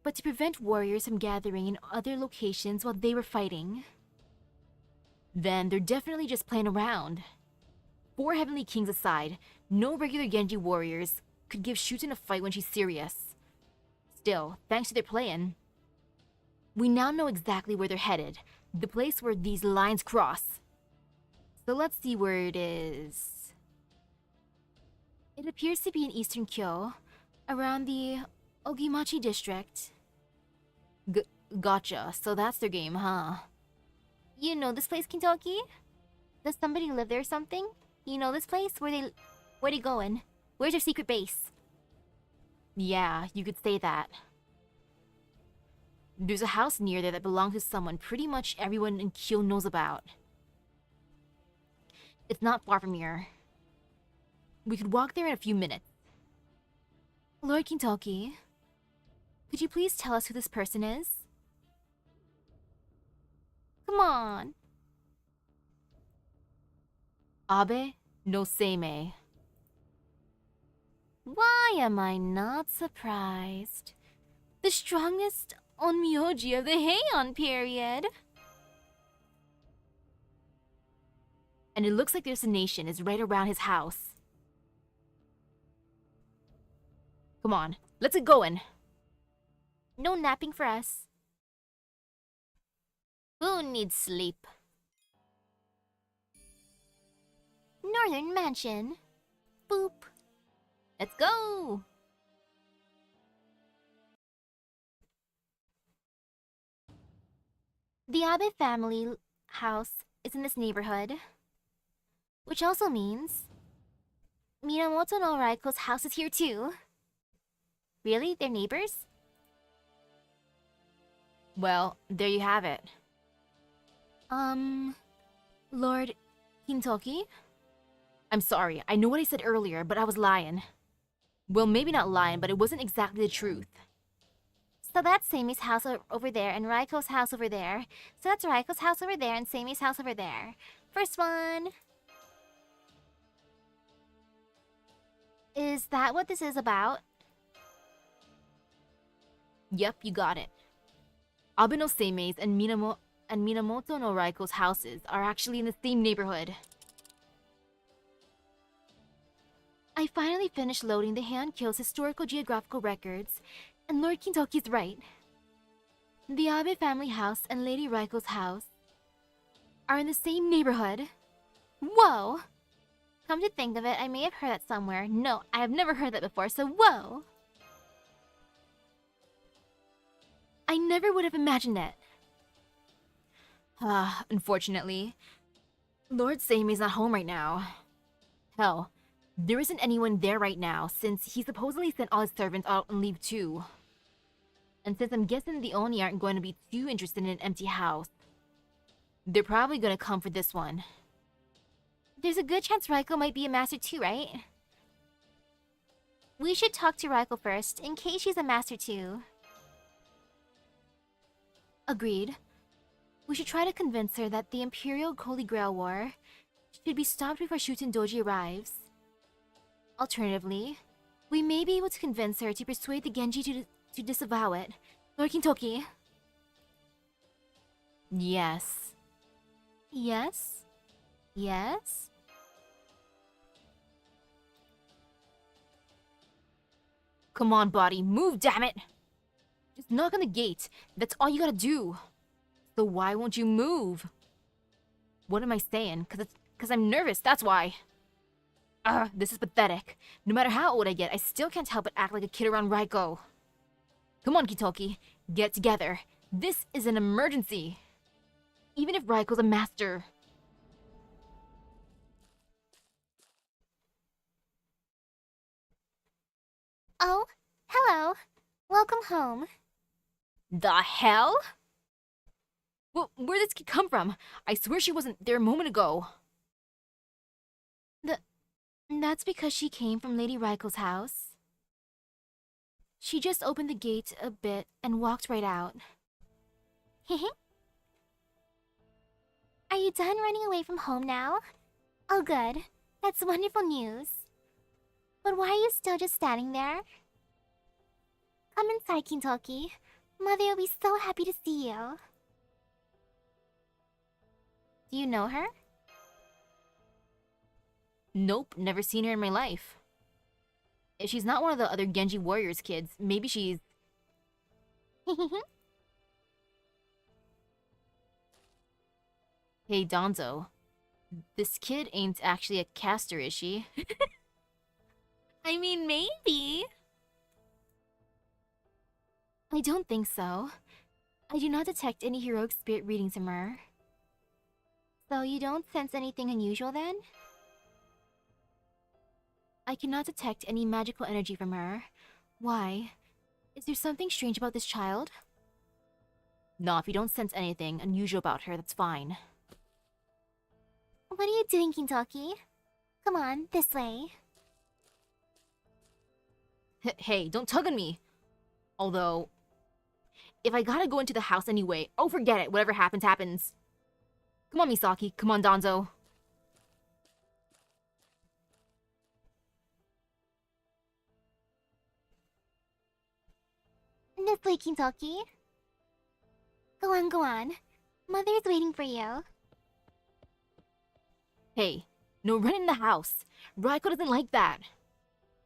Speaker 1: but to prevent warriors from gathering in other locations while they were fighting.
Speaker 2: Then they're definitely just playing around. 4 Heavenly Kings aside, no regular Genji warriors could give Shuten a fight when she's serious. Still, thanks to their plan, we now know exactly where they're headed, the place where these lines cross. So let's see where it is.
Speaker 1: It appears to be in Eastern Kyo, around the Ogimachi district.
Speaker 2: Gotcha, so that's their game, huh?
Speaker 1: You know this place, Kintoki? Does somebody live there or something? You know this place? Where they going? Where's their secret base?
Speaker 2: Yeah, you could say that. There's a house near there that belongs to someone pretty much everyone in Kyo knows about. It's not far from here. We could walk there in a few minutes.
Speaker 1: Lord Kintoki, could you please tell us who this person is? Come on.
Speaker 2: Abe no Seimei.
Speaker 1: Why am I not surprised? The strongest onmyoji of the Heian period.
Speaker 2: And it looks like their destination is right around his house. Come on, let's get going.
Speaker 1: No napping for us. Who needs sleep? Northern Mansion. Boop. Let's go! The Abe family house is in this neighborhood. Which also means... Minamoto no Raiko's house is here too. Really? They're neighbors?
Speaker 2: Well, there you have it.
Speaker 1: Lord Kintoki?
Speaker 2: I'm sorry, I know what I said earlier, but I was lying. Well, maybe not lying, but it wasn't exactly the truth.
Speaker 1: So that's Seimi's house over there and Raiko's house over there. So that's Raiko's house over there and Seimi's house over there. First one. Is that what this is about?
Speaker 2: Yep, you got it. Abe no Seimei's and Minamoto no Raiko's houses are actually in the same neighborhood.
Speaker 1: I finally finished loading the Heian-Kyo's historical geographical records, and Lord Kintoki's right. The Abe family house and Lady Raiko's house are in the same neighborhood. Whoa! Come to think of it, I may have heard that somewhere. No, I have never heard that before, so whoa! I never would have imagined it.
Speaker 2: Unfortunately, Lord Seimei's not home right now. Hell, there isn't anyone there right now since he supposedly sent all his servants out on leave too. And since I'm guessing the Oni aren't going to be too interested in an empty house, they're probably going to come for this one.
Speaker 1: There's a good chance Raiko might be a master too, right? We should talk to Raiko first, in case she's a master too. Agreed. We should try to convince her that the Imperial Holy Grail War should be stopped before Shuten Doji arrives. Alternatively, we may be able to convince her to persuade the Genji to disavow it. Lord Kintoki?
Speaker 2: Yes.
Speaker 1: Yes? Yes?
Speaker 2: Come on, body, move, damn it! Just knock on the gate. That's all you gotta do. So why won't you move? What am I saying? Cause I'm nervous, that's why. This is pathetic. No matter how old I get, I still can't help but act like a kid around Raiko. Come on, Kitoki, get it together. This is an emergency. Even if Raiko's a master.
Speaker 1: Oh, hello. Welcome home.
Speaker 2: The hell? Where'd this kid come from? I swear she wasn't there a moment ago.
Speaker 1: That's because she came from Lady Raiko's house. She just opened the gate a bit and walked right out. Are you done running away from home now? Oh good. That's wonderful news. But why are you still just standing there? Come inside, Kintoki. Mother will be so happy to see you. Do you know her?
Speaker 2: Nope, never seen her in my life. If she's not one of the other Genji Warriors kids, maybe she's... Hey, Donzo. This kid ain't actually a caster, is she?
Speaker 1: I mean, maybe. I don't think so. I do not detect any heroic spirit readings from her. So you don't sense anything unusual then? I cannot detect any magical energy from her. Why? Is there something strange about this child?
Speaker 2: No, if you don't sense anything unusual about her, that's fine.
Speaker 1: What are you doing, Kintoki? Come on, this way.
Speaker 2: Hey, don't tug on me! Although... if I gotta go into the house anyway, oh forget it, whatever happens, happens. Come on, Misaki, come on, Donzo.
Speaker 1: This way, Kintoki. Go on, go on. Mother is waiting for you.
Speaker 2: Hey, no run in the house. Raiko doesn't like that.